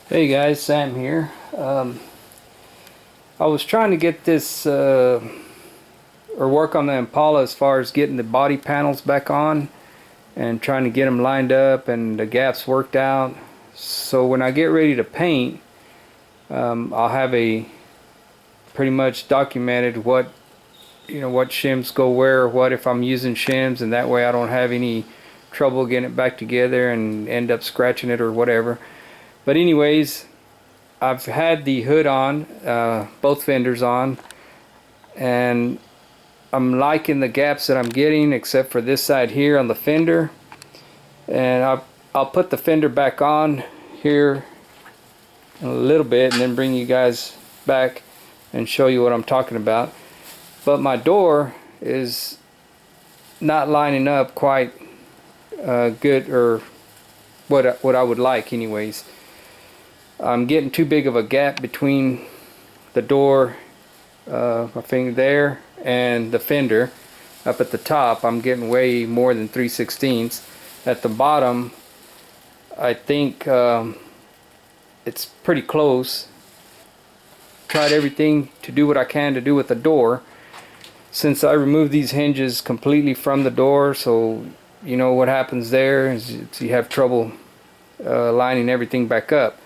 Hey guys, Sam here. I was trying to get this or work on the Impala as far as getting the body panels back on and trying to get them lined up and the gaps worked out. So when I get ready to paint, I'll have a pretty much documented what what shims go where, or what if I'm using shims, and that way I don't have any trouble getting it back together and end up scratching it or whatever. But anyways, I've had the hood on, both fenders on, and I'm liking the gaps that I'm getting, except for this side here on the fender. And I'll put the fender back on here in a little bit and then bring you guys back and show you what I'm talking about. But my door is not lining up quite good, or what I would like anyways. I'm getting too big of a gap between the door, my finger there, and the fender. Up at the top I'm getting way more than 3/16. At the bottom I think it's pretty close. Tried everything to do what I can to do with the door. Since I removed these hinges completely from the door, so you know what happens there is you have trouble lining everything back up.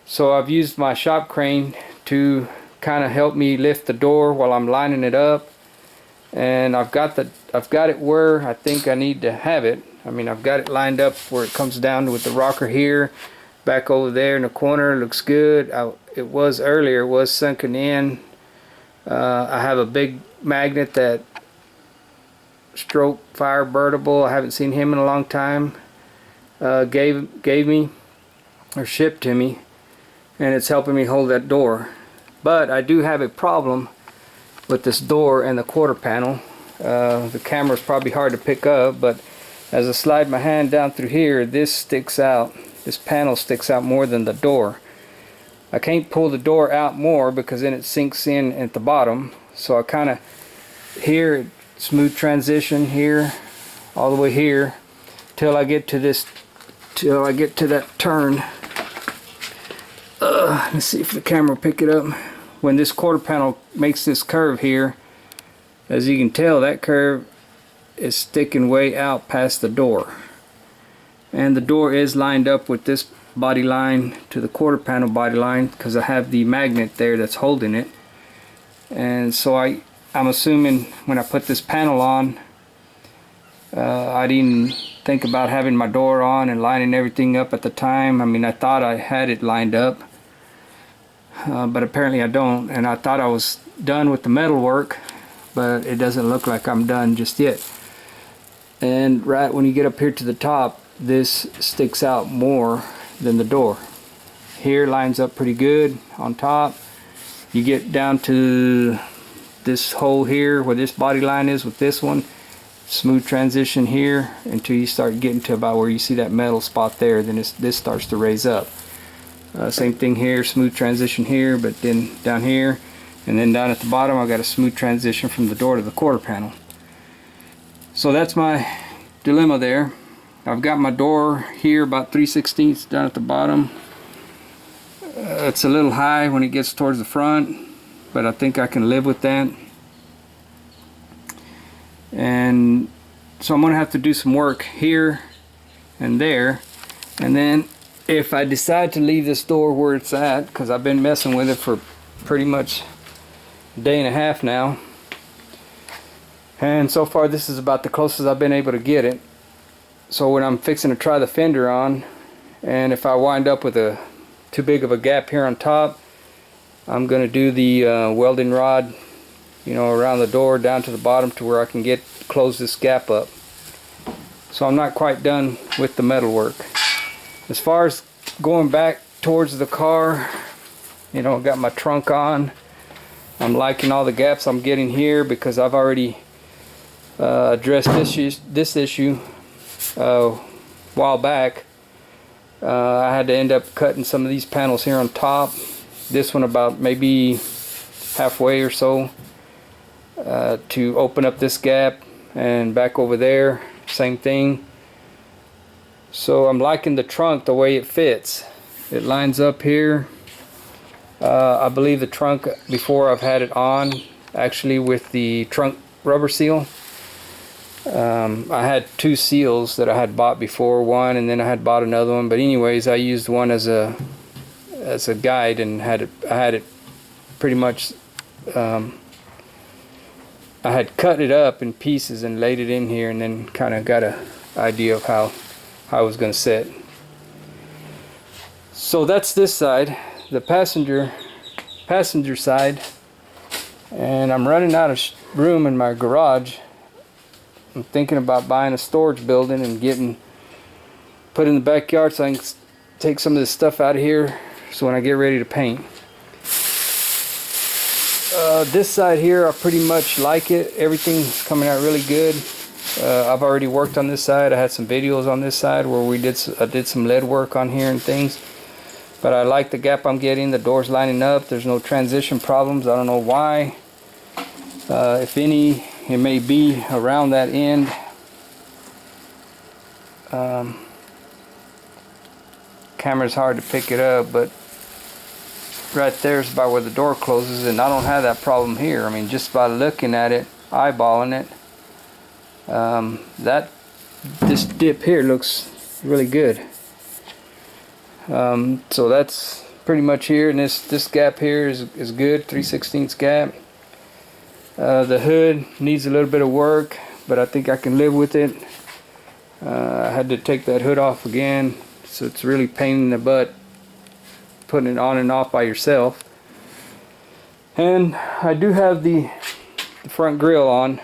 So I've used my shop crane to kind of help me lift the door while I'm lining it up, and I've got it where I think I need to have it. I mean, I've got it lined up where it comes down with the rocker here, back over there in the corner. Looks good. It was earlier, it was sunken in. I have a big magnet that Stroke Firebirdable, I haven't seen him in a long time, gave me or shipped to me, and it's helping me hold that door. But I do have a problem with this door and the quarter panel. The camera's probably hard to pick up, but as I slide my hand down through here, this sticks out. This panel sticks out more than the door. I can't pull the door out more because then it sinks in at the bottom. So I kind of here, smooth transition here, all the way here, till I get to that turn. Let's see if the camera will pick it up. When this quarter panel makes this curve here, as you can tell, that curve is sticking way out past the door, and the door is lined up with this body line to the quarter panel body line because I have the magnet there that's holding it. And so I'm assuming when I put this panel on, I didn't think about having my door on and lining everything up at the time. I mean, I thought I had it lined up, but apparently I don't, and I thought I was done with the metal work, but it doesn't look like I'm done just yet. And right when you get up here to the top, this sticks out more than the door. Here lines up pretty good on top. You get down to this hole here where this body line is with this one, smooth transition here until you start getting to about where you see that metal spot there. Then this starts to raise up. Same thing here, smooth transition here, but then down here, and then down at the bottom I got a smooth transition from the door to the quarter panel. So that's my dilemma there. I've got my door here about 3/16 down at the bottom. It's a little high when it gets towards the front, but I think I can live with that. And so I'm going to have to do some work here and there. And then if I decide to leave this door where it's at, because I've been messing with it for pretty much a day and a half now, and so far this is about the closest I've been able to get it. So when I'm fixing to try the fender on, and if I wind up with too big of a gap here on top, I'm going to do the welding rod, around the door down to the bottom to where I can close this gap up. So I'm not quite done with the metal work. As far as going back towards the car, I got my trunk on. I'm liking all the gaps I'm getting here because I've already addressed this issue a while back. I had to end up cutting some of these panels here on top. This one about maybe halfway or so to open up this gap, and back over there same thing. So I'm liking the trunk the way it fits. It lines up here. I believe the trunk, before I've had it on, actually with the trunk rubber seal. I had two seals that I had bought before, one, and then I had bought another one. But anyways, I used one as a guide, and I had it pretty much. I had cut it up in pieces and laid it in here, and then kind of got a idea of how I was going to sit. So that's this side, the passenger side, and I'm running out of room in my garage. I'm thinking about buying a storage building and put in the backyard so I can take some of this stuff out of here so when I get ready to paint. This side here, I pretty much like it. Everything's coming out really good. I've already worked on this side. I had some videos on this side where I did some lead work on here and things. But I like the gap I'm getting. The door's lining up. There's no transition problems. I don't know why. If any, it may be around that end. Camera's hard to pick it up, but right there is about where the door closes, and I don't have that problem here. I mean, just by looking at it, eyeballing it, this dip here looks really good. So that's pretty much here, and this gap here is good, 3/16 gap. The hood needs a little bit of work, but I think I can live with it. I had to take that hood off again, so it's really pain in the butt putting it on and off by yourself. And I do have the front grille on.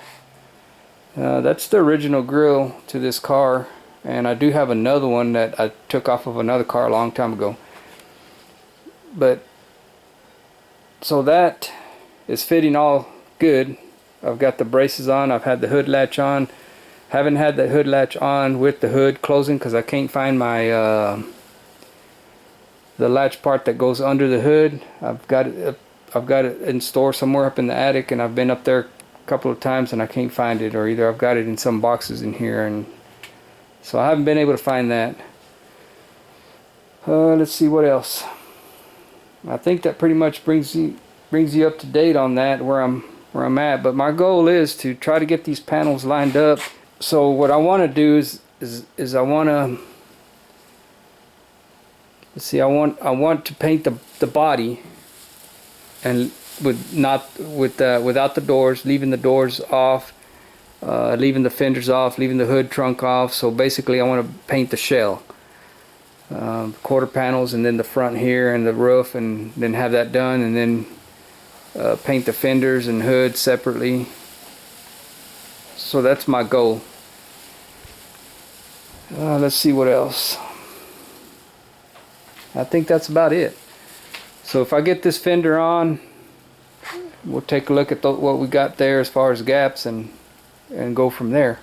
That's the original grille to this car, and I do have another one that I took off of another car a long time ago. But so that is fitting all good. I've got the braces on. I've had the hood latch on. Haven't had the hood latch on with the hood closing because I can't find my the latch part that goes under the hood. I've got it in store somewhere up in the attic, and I've been up there a couple of times and I can't find it, or either I've got it in some boxes in here, and so I haven't been able to find that. Let's see what else. I think that pretty much brings you up to date on that, where I'm at. But my goal is to try to get these panels lined up. So what I want to do is I want to see. I want to paint the body, and without the doors, leaving the doors off, leaving the fenders off, leaving the hood trunk off. So basically, I want to paint the shell, quarter panels, and then the front here and the roof, and then have that done, and then paint the fenders and hood separately. So that's my goal. Let's see what else. I think that's about it. So if I get this fender on, we'll take a look at what we got there as far as gaps, and go from there.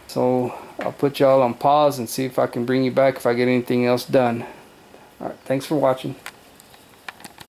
So I'll put y'all on pause and see if I can bring you back if I get anything else done. Alright, thanks for watching.